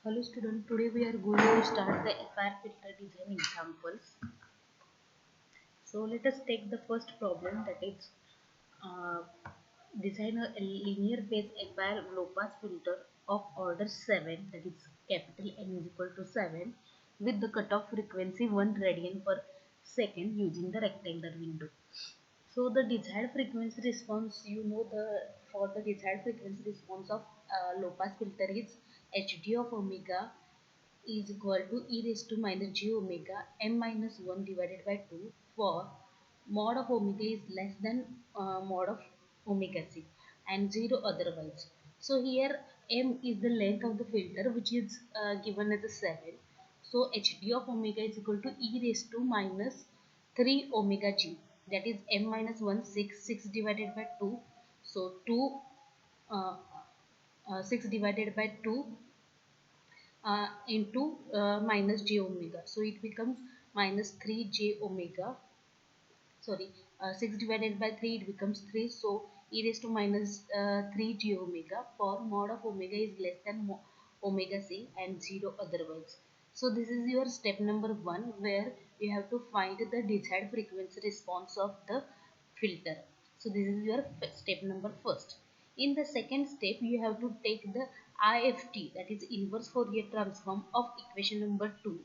Hello student, today we are going to start the FIR filter design examples. So let us take the first problem, that is uh, design a linear phase FIR low pass filter of order 7, that is capital N is equal to 7, with the cutoff frequency 1 radian per second using the rectangular window. So the desired frequency response, for the desired frequency response of low pass filter is Hd of omega is equal to e raised to minus j omega m minus 1 divided by 2 for mod of omega is less than mod of omega c and 0 otherwise. So here m is the length of the filter, which is given as a 7. So hd of omega is equal to e raised to minus 3 omega g, that is m minus 1 6 divided by 2. So 2 uh, 6 divided by 2 into minus j omega. So it becomes minus 3 j omega. Sorry, 6 divided by 3, it becomes 3. So e raised to minus 3 j omega for mod of omega is less than omega c and 0 otherwise. So this is your step number 1, where you have to find the desired frequency response of the filter. So this is your step number first. In the second step, you have to take the IFT, that is inverse Fourier transform of equation number 2,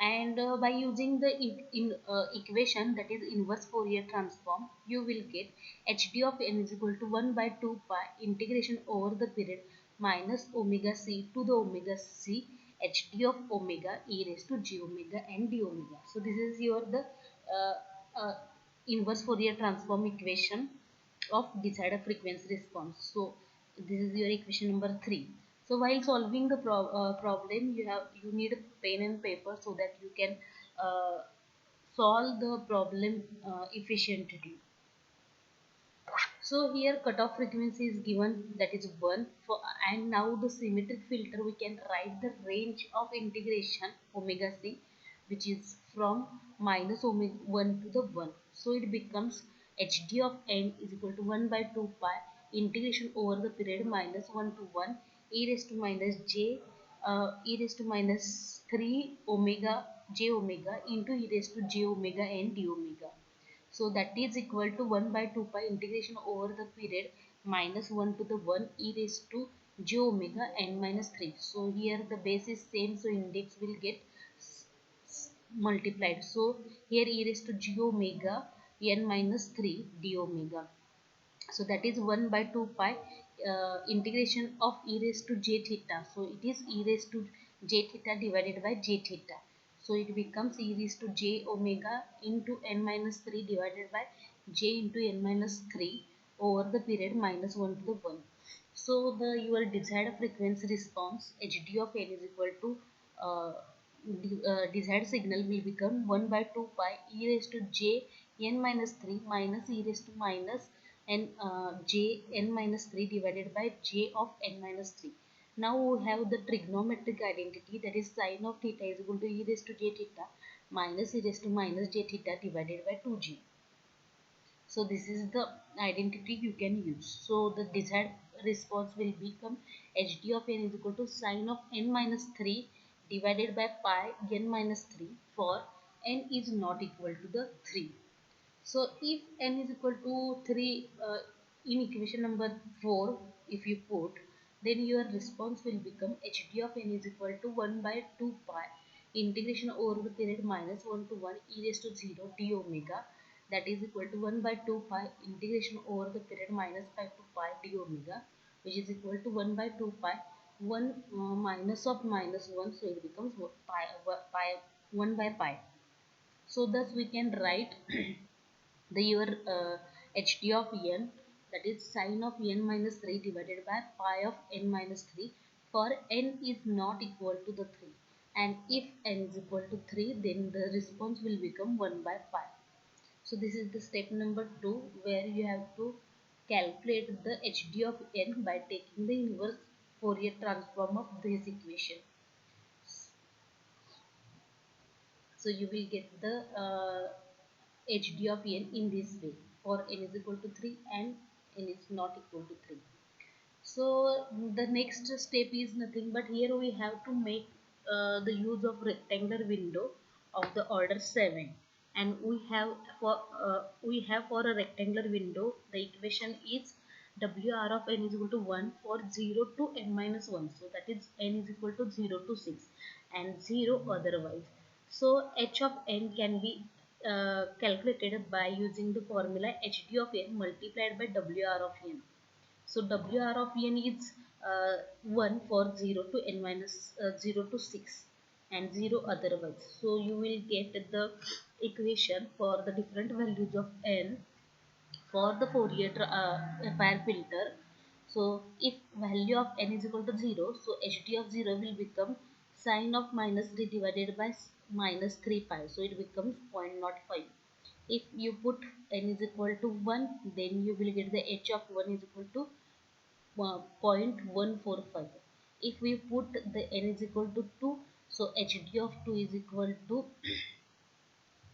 and by using the equation, that is inverse Fourier transform, you will get hd of n is equal to 1 by 2 pi integration over the period minus omega c to the omega c hd of omega e raised to j omega and d omega. So this is your the uh, uh, inverse Fourier transform equation of desired frequency response. So this is your equation number 3. So while solving the problem, you need a pen and paper so that you can uh, solve the problem efficiently. So here cutoff frequency is given, that is 1 for, and now the symmetric filter we can write the range of integration omega c, which is from minus omega 1 to the 1. So it becomes hd of n is equal to 1 by 2 pi integration over the period minus 1 to 1 e raised to minus j e raised to minus 3 omega j omega into e raised to j omega and d omega. So that is equal to 1 by 2 pi integration over the period minus 1 to the 1 e raised to j omega n minus 3. So here the base is same, so index will get multiplied. So here e raised to j omega n minus 3 d omega. So that is 1 by 2 pi integration of e raised to j theta. So it is e raised to j theta divided by j theta. So it becomes e raised to j omega into n minus 3 divided by j into n minus 3 over the period minus 1 to the 1. So the your desired frequency response hd of n is equal to uh, desired signal will become 1 by 2 pi e raised to j n minus 3 minus e raised to minus n j n minus 3 divided by j of n minus 3. Now we have the trigonometric identity, that is sine of theta is equal to e raised to j theta minus e raised to minus j theta divided by 2j. So this is the identity you can use. So the desired response will become hd of n is equal to sine of n minus 3 divided by pi n minus 3 for n is not equal to the 3. So if n is equal to 3 in equation number 4, if you put, then your response will become hd of n is equal to 1 by 2 pi integration over the period minus 1 to 1 e raised to 0 d omega, that is equal to 1 by 2 pi integration over the period minus 5 to pi d omega, which is equal to 1 by 2 pi 1 minus of minus 1, so it becomes pi 1 by pi. So thus we can write the your hd of n, that is sine of n minus 3 divided by pi of n minus 3 for n is not equal to the 3, and if n is equal to 3, then the response will become 1 by pi. So this is the step number 2, where you have to calculate the hd of n by taking the inverse Fourier transform of this equation. So you will get the hd of n in this way for n is equal to 3 and n is not equal to 3. So the next step is nothing but here we have to make the use of rectangular window of the order 7, and we have for a rectangular window the equation is WR of n is equal to 1 for 0 to n minus 1, so that is n is equal to 0 to 6 and 0 otherwise. So h of n can be calculated by using the formula hd of n multiplied by WR of n. So WR of n is 1 for 0 to n minus 0 to 6 and 0 otherwise. So you will get the equation for the different values of n for the Fourier FIR filter. So if value of n is equal to 0, so hd of 0 will become sine of minus 3 divided by minus 3 pi. So it becomes 0.05. If you put n is equal to 1, then you will get the h of 1 is equal to 0.145. If we put the n is equal to 2, so hd of 2 is equal to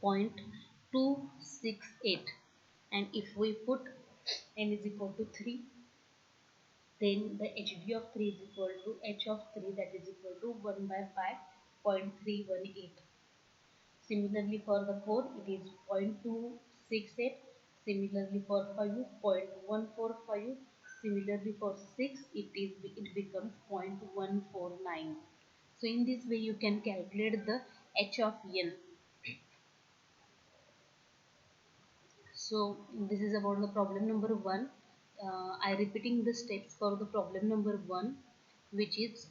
0.268, and if we put n is equal to 3, then the hd of 3 is equal to h of 3, that is equal to 1 by pi 0.318. Similarly for the 4 it is 0.268. Similarly for 5 0.145. Similarly for 6 it becomes 0.149. So in this way you can calculate the h of n. So this is about the problem number 1. I repeating the steps for the problem number 1, which is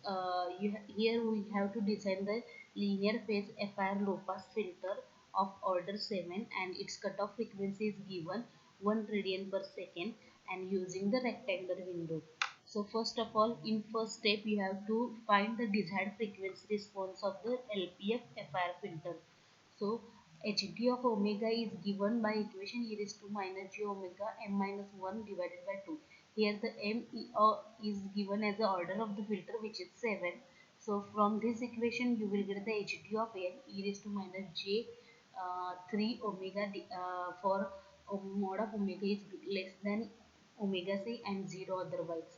here we have to design the linear phase FIR low pass filter of order 7, and its cutoff frequency is given 1 radian per second and using the rectangular window. So first of all, in first step you have to find the desired frequency response of the LPF FIR filter. So hd of omega is given by equation e raised to minus j omega m minus 1 divided by 2. Here the is given as the order of the filter, which is 7. So from this equation you will get the hd of n e raised to minus j 3 omega for mod of omega is less than omega c and 0 otherwise.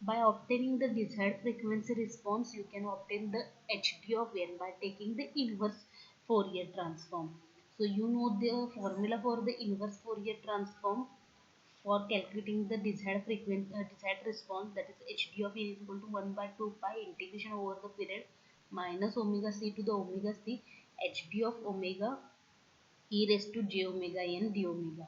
By obtaining the desired frequency response, you can obtain the hd of n by taking the inverse Fourier transform. So you know the formula for the inverse Fourier transform for calculating the desired frequency, desired response, that is hd of n is equal to 1 by 2 pi integration over the period minus omega c to the omega c hd of omega e raised to j omega n d omega.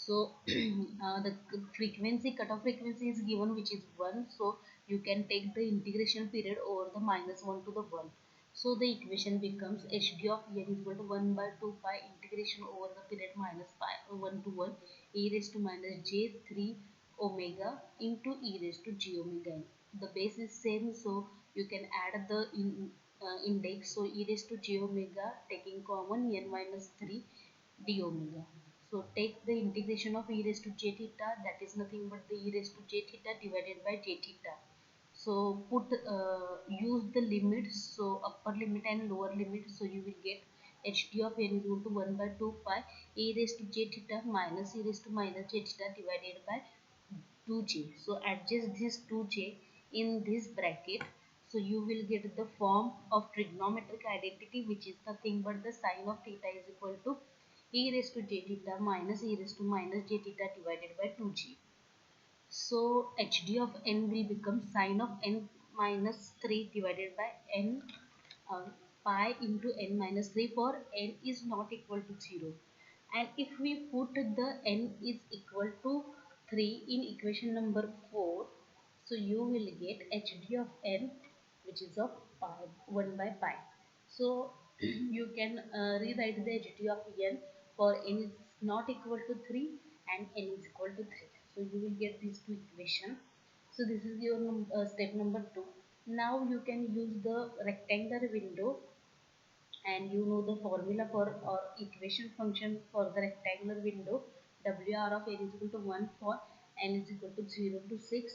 So the frequency cutoff frequency is given, which is 1. So you can take the integration period over the minus 1 to the 1. So the equation becomes hd of n is equal to 1 by 2 pi integration over the period minus pi 1 to 1 e raised to minus j 3 omega into e raised to j omega n. The base is same, so you can add the index. So e raised to j omega taking common n minus 3 d omega. So take the integration of e raised to j theta, that is nothing but the e raised to j theta divided by j theta. So use the limits, so upper limit and lower limit. So you will get hd of n is equal to 1 by 2 pi e raised to j theta minus e raised to minus j theta divided by 2j. So adjust this 2j in this bracket. So you will get the form of trigonometric identity, which is nothing but the sine of theta is equal to e raised to j theta minus e raised to minus j theta divided by 2j. So hd of n will become sine of n minus 3 divided by n uh, pi into n minus 3 for n is not equal to 0. And if we put the n is equal to 3 in equation number 4, so you will get hd of n, which is of pi 1 by pi. So you can rewrite the hd of n for n is not equal to 3 and n is equal to 3. So you will get these two equations. So this is your step number 2. Now you can use the rectangular window, and you know the formula for or equation function for the rectangular window. WR of n is equal to 1 for n is equal to 0 to 6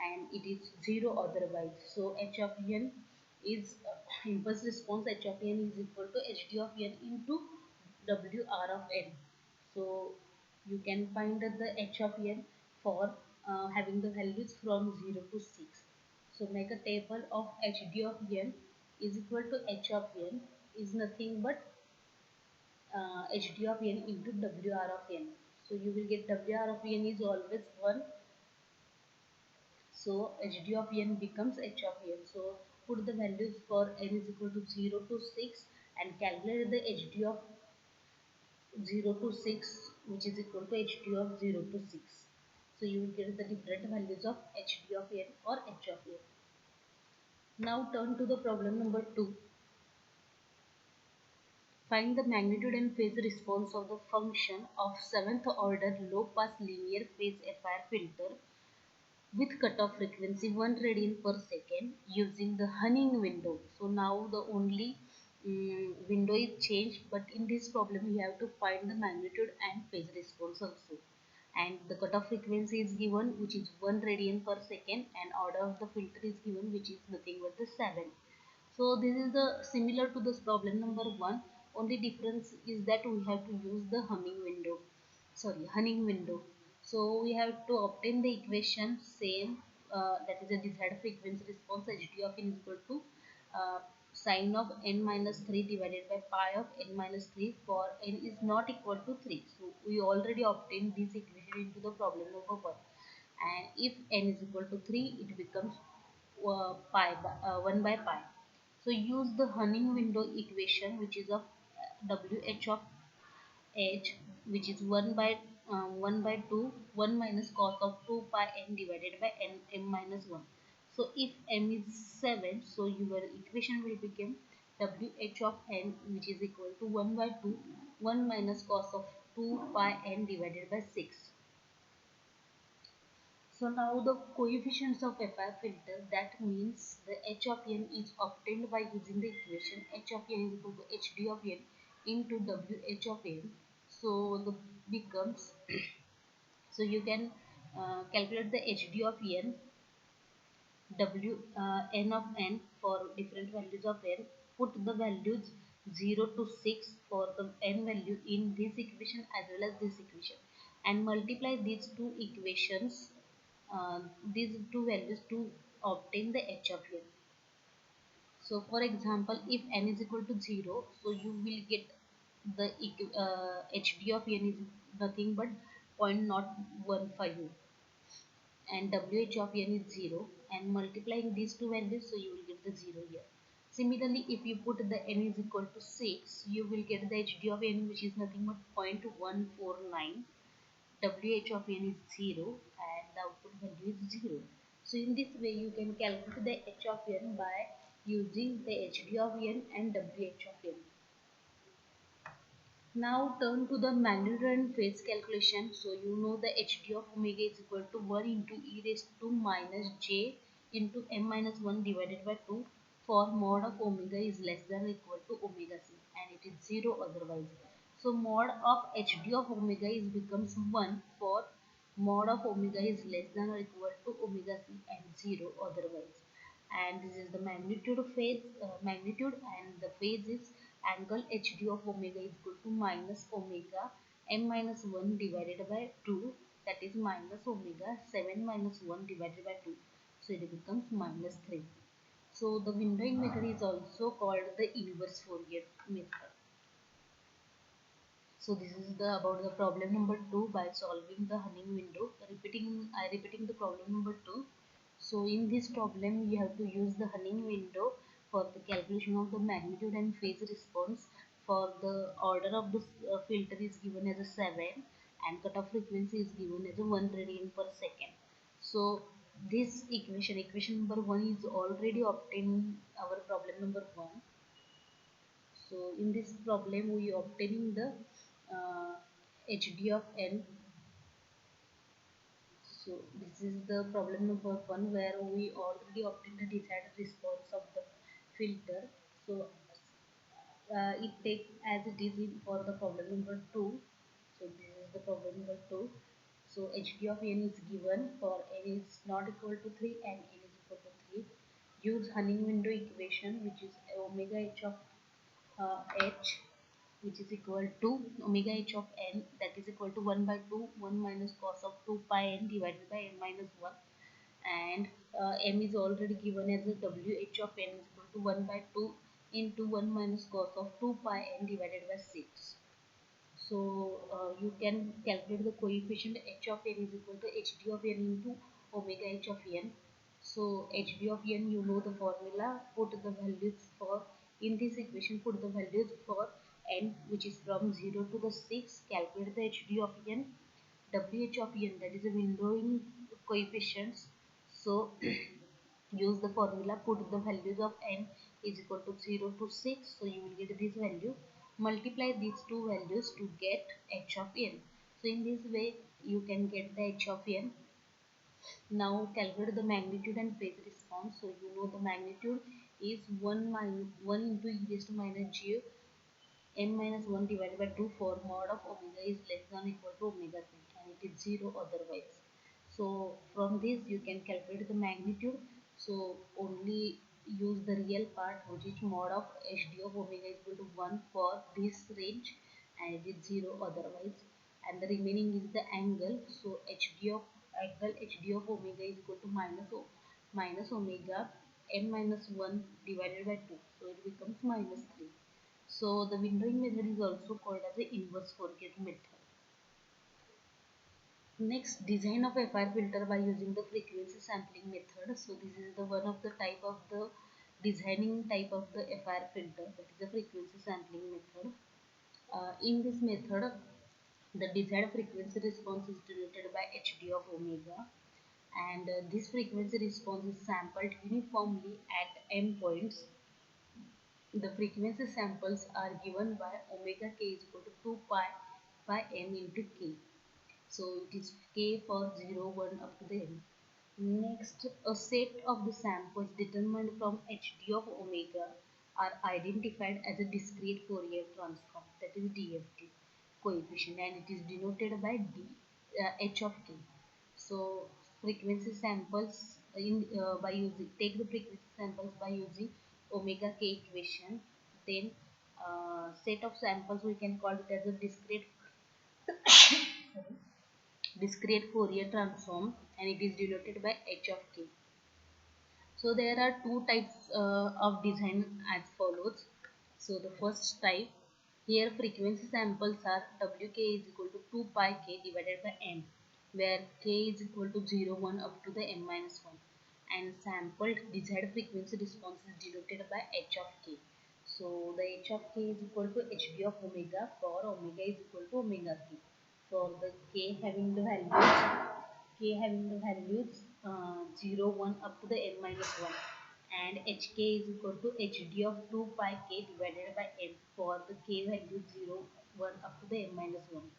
and it is 0 otherwise. So h of n is impulse response h of n is equal to hd of n into WR of n. So you can find the h of n for having the values from 0 to 6. So make a table of hd of n is equal to h of n is nothing but hd of n into wr of n. So you will get wr of n is always 1. So hd of n becomes h of n. So put the values for n is equal to 0 to 6 and calculate the hd of 0 to 6, which is equal to hd of 0 to 6. So you will get the different values of hd of n or h of n. Now turn to the problem number 2. Find the magnitude and phase response of the function of 7th order low pass linear phase FIR filter with cutoff frequency 1 radian per second using the Hunning window. So now the only window is changed, but in this problem we have to find the magnitude and phase response also. And the cutoff frequency is given, which is 1 radian per second, and order of the filter is given, which is nothing but the 7. So this is the similar to this problem number 1. Only difference is that we have to use the Hunning window. So we have to obtain the equation same, that is a desired frequency response hd of n is equal to sine of n minus 3 divided by pi of n minus 3 for n is not equal to 3. So we already obtained this equation into the problem number 1. And if n is equal to 3, it becomes 1 by pi. So use the Hunning window equation, which is of wh of h, which is 1 by 2 1 minus cos of 2 pi n divided by n m minus 1. So if m is 7, so your equation will become wh of n, which is equal to 1 by 2 1 minus cos of 2 pi n divided by 6. So now the coefficients of FIR filter, that means the h of n is obtained by using the equation h of n is equal to hd of n into wh of n. So the becomes so you can calculate the hd of n, n of n for different values of n. Put the values 0 to 6 for the n value in this equation as well as this equation, and multiply these two equations, these two values to obtain the h of n. So for example, if n is equal to 0, so you will get the hd of n is nothing but 0.015, and wh of n is 0, and multiplying these two values, so you will get the 0 here. Similarly, if you put the n is equal to 6, you will get the hd of n, which is nothing but 0.149. wh of n is 0 and the output value is 0. So in this way you can calculate the h of n by using the hd of n and wh of n. Now turn to the magnitude and phase calculation. So you know the hd of omega is equal to 1 into e raised to minus j into m minus 1 divided by 2 for mod of omega is less than or equal to omega c, and it is 0 otherwise. So mod of hd of omega is becomes 1 for mod of omega is less than or equal to omega c and 0 otherwise. And this is the magnitude, and the phase is angle hd of omega is equal to minus omega m minus 1 divided by 2, that is minus omega 7 minus 1 divided by 2, so it becomes minus 3. So the windowing method is also called the inverse Fourier method. So this is the about the problem number 2 by solving the Hunning window. Repeating the problem number 2. So in this problem you have to use the Hunning window for the calculation of the magnitude and phase response. For the order of the filter is given as a 7, and cutoff frequency is given as a 1 radian per second. So this equation number 1 is already obtained in our problem number 1. So in this problem we are obtaining the hd of n. So this is the problem number 1 where we already obtained the desired response of the filter. So it takes as it is in for the problem number 2. So this is the problem number 2. So hd of n is given for n is not equal to 3 and n is equal to 3. Use Hunning window equation, which is omega h of h which is equal to omega h of n, that is equal to 1 by 2 1 minus cos of 2 pi n divided by n minus 1, and m is already given as a w h of n is equal to 1 by 2 into 1 minus cos of 2 pi n divided by 6. So you can calculate the coefficient h of n is equal to hd of n into omega h of n. So hd of n, you know the formula, put the values for, in this equation put the values for n which is from 0 to the 6, calculate the hd of n, wh of n, that is a windowing coefficients. So use the formula, put the values of n is equal to 0 to 6, so you will get this value, multiply these two values to get h of n. So in this way you can get the h of n. Now calculate the magnitude and phase response. So you know the magnitude is 1 minus 1 into e raised to minus j n minus 1 divided by 2 for mod of omega is less than or equal to omega c, and it is 0 otherwise. So from this you can calculate the magnitude. So only use the real part, which is mod of hd of omega is equal to 1 for this range, and it is 0 otherwise, and the remaining is the angle. So hd of angle hd of omega is equal to minus omega n minus 1 divided by 2, so it becomes minus 3. So the windowing method is also called as the inverse Fourier method. Next, design of FIR filter by using the frequency sampling method. So this is the one of the type of the designing type of the FIR filter, that is the frequency sampling method. In this method, the desired frequency response is denoted by hd of omega, and this frequency response is sampled uniformly at m points. The frequency samples are given by omega k is equal to 2 pi by m into k. So it is k for 0, 1 up to the n. Next, a set of the samples determined from hd of omega are identified as a discrete Fourier transform, that is DFT coefficient, and it is denoted by h of k. So frequency samples by using, take the frequency samples by using omega k equation. Then set of samples we can call it as a discrete Fourier transform, and it is denoted by h of k. So there are two types of design as follows. So the first type, here frequency samples are wk is equal to 2 pi k divided by m, where k is equal to 0, 1 up to the m minus 1, and sampled desired frequency response is denoted by h of k. So the h of k is equal to hd of omega for omega is equal to omega k. For the k having the values 0, 1 up to the n minus 1, and hk is equal to hd of 2 pi k divided by m for the k value 0, 1 up to the n minus 1.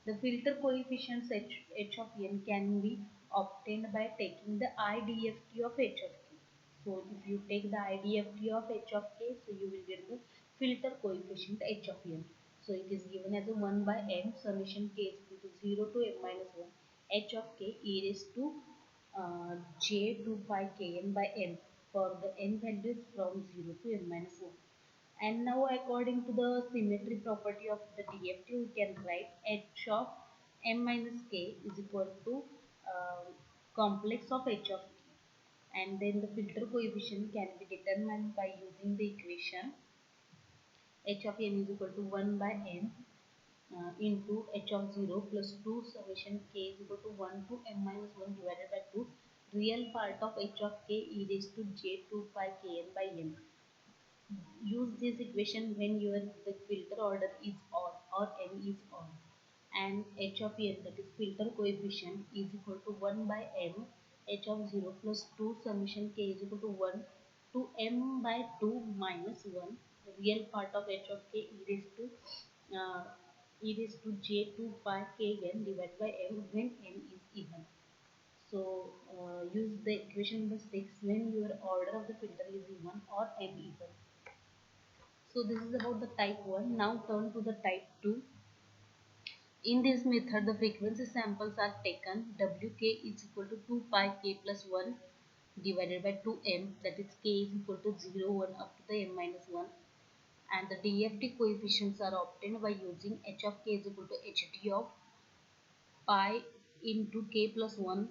The filter coefficients h of n can be obtained by taking the IDFT of h of k. So if you take the IDFT of h of k, so you will get the filter coefficient h of n. So it is given as a 1 by n summation k is equal to 0 to m minus 1 h of k e raised to j 2 pi kn by m for the n values from 0 to m minus 1. And now according to the symmetry property of the DFT, we can write h of m minus k is equal to uh, complex of h of k. And then the filter coefficient can be determined by using the equation h of n is equal to 1 by n into h of 0 plus 2 summation k is equal to 1 to m minus 1 divided by 2 real part of h of k e raised to j 2 pi kn by n. Use this equation when your the filter order is odd or n is odd, and h of n, that is filter coefficient, is equal to 1 by m h of 0 plus 2 summation k is equal to 1 to m by 2 minus 1 real part of h of k uh, e raised to j 2 pi k n divided by m when n is even. So use the equation number 6 when your order of the filter is even or n even. So this is about the type 1. Now turn to the type 2. In this method, the frequency samples are taken. Wk is equal to 2 pi k plus 1 divided by 2m, that is k is equal to 0, 1 up to the m minus 1. and the DFT coefficients are obtained by using h of k is equal to hd of pi into k plus 1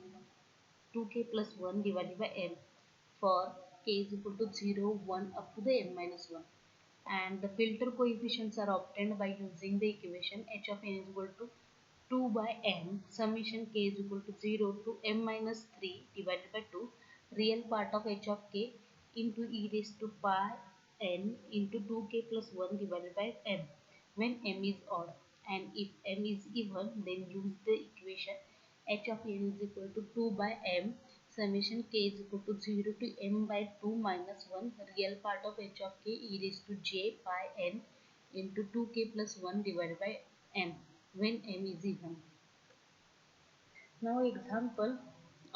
2k plus 1 divided by m for k is equal to 0 1 up to the m minus 1, and the filter coefficients are obtained by using the equation h of n is equal to 2 by n summation k is equal to 0 to m minus 3 divided by 2 real part of h of k into e raised to pi n into 2k plus 1 divided by m when m is odd, and if m is even then use the equation h of n is equal to 2 by m summation k is equal to 0 to m by 2 minus 1 real part of h of k e raised to j pi n into 2k plus 1 divided by m when m is even. Now example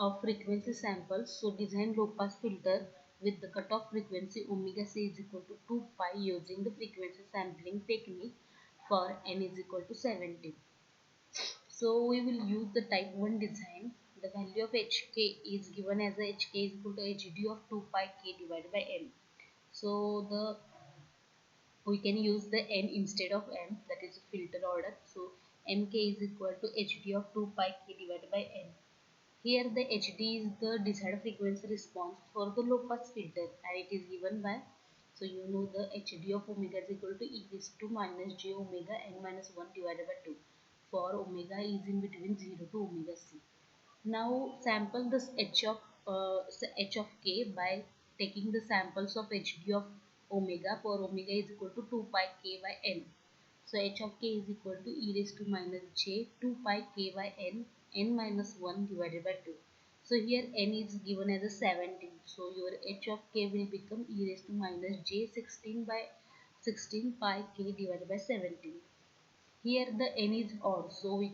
of frequency samples. So design low pass filter with the cutoff frequency omega c is equal to 2 pi using the frequency sampling technique for n is equal to 70. So we will use the type 1 design. The value of hk is given as a hk is equal to hd of 2 pi k divided by m. So the we can use the n instead of m, that is filter order. So mk is equal to hd of 2 pi k divided by n. Here the hd is the desired frequency response for the low pass filter and it is given by, so you know the hd of omega is equal to e raised to minus j omega n minus 1 divided by 2 for omega is in between 0 to omega c. Now sample this h of k by taking the samples of hd of omega for omega is equal to 2 pi k by n. So h of k is equal to e raised to minus j 2 pi k by n minus 1 divided by 2. So here n is given as a 17. So your h of k will become e raised to minus j 16 by 16 pi k divided by 17. Here the n is odd, so we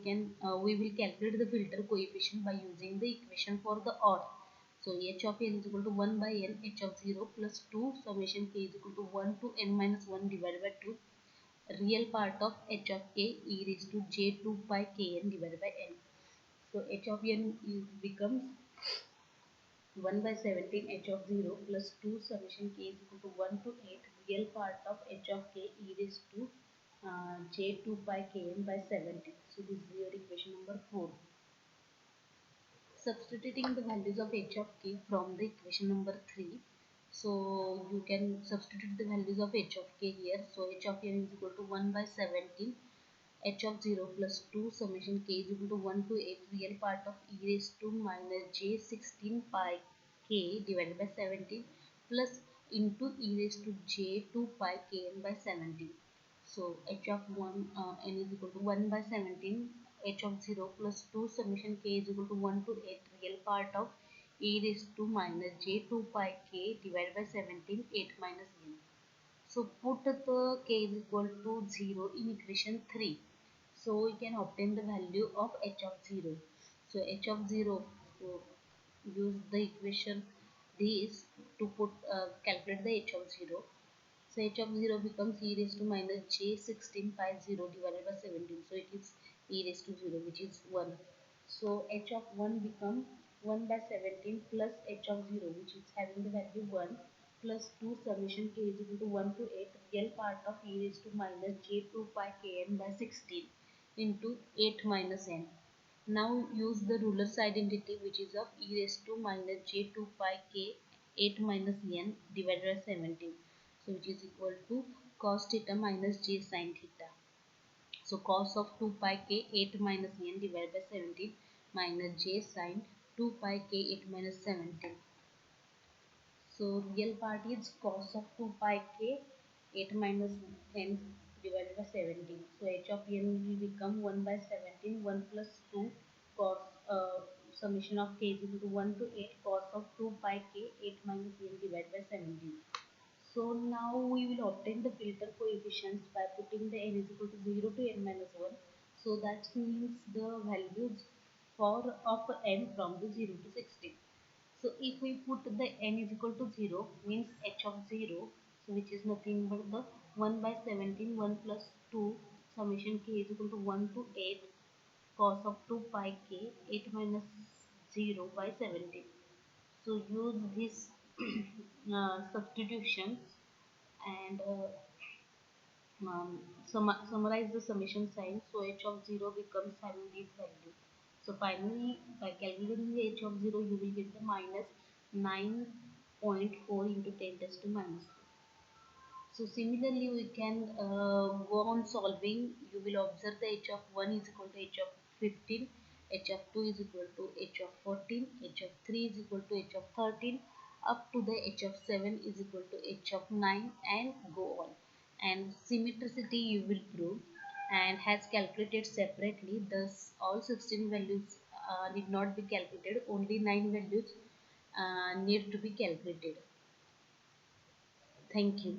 will calculate the filter coefficient by using the equation for the odd. So h of n is equal to 1 by n h of 0 plus 2 summation k is equal to 1 to n minus 1 divided by 2 real part of h of k e raised to j 2 pi k n divided by n. So h of n is becomes 1 by 17 h of 0 plus 2 summation k is equal to 1 to 8 real part of h of k e raised to j 2 pi kn by 17. So this is your equation number 4. Substituting the values of h of k from the equation number 3. So you can substitute the values of h of k here. So h of n is equal to 1 by 17 h of 0 plus 2 summation k is equal to 1 to 8 real part of e raised to minus j 16 pi k divided by 17 plus into e raised to j 2 pi kn by 17. So h of 1 n is equal to 1 by 17 h of 0 plus 2 summation k is equal to 1 to 8 real part of e raised to minus j 2 pi k divided by 17 8 minus n. So put the k is equal to 0 in equation 3. So we can obtain the value of h of 0. So h of 0, so use the equation this to put calculate the h of 0. So h of 0 becomes e raised to minus j 16 pi 0 divided by 17. So it is e raised to 0 which is 1. So h of 1 becomes 1 by 17 plus h of 0 which is having the value 1 plus 2 summation k is equal to 1 to 8 real part of e raised to minus j 2 pi kn by 16 into 8 minus n. Now use the Euler's identity which is of e raised to minus j 2 pi k 8 minus n divided by 17. So which is equal to cos theta minus j sin theta. So cos of 2 pi k 8 minus n divided by 17 minus j sin 2 pi k 8 minus 17. So real part is cos of 2 pi k 8 minus 10 divided by 17. So h of n will become 1 by 17 1 plus 2 cos summation of k is equal to 1 to 8 cos of 2 pi k 8 minus n divided by 17. So now we will obtain the filter coefficients by putting the n is equal to 0 to n minus 1. So that means the values for of n from the 0 to 16. So if we put the n is equal to 0 means h of 0, so which is nothing but the 1 by 17 1 plus 2 summation k is equal to 1 to 8 cos of 2 pi k 8 minus 0 by 17. So use this substitutions and um, summarize the summation sign. So h of 0 becomes having this value. So finally, by calculating the h of 0, you will get the minus 9.4 into 10 raised to minus 3. So similarly, we can go on solving. You will observe the h of 1 is equal to h of 15, h of 2 is equal to h of 14, h of 3 is equal to h of 13, up to the h of 7 is equal to h of 9, and go on. And symmetricity you will prove and has calculated separately. Thus, all 16 values need not be calculated. Only 9 values need to be calculated. Thank you.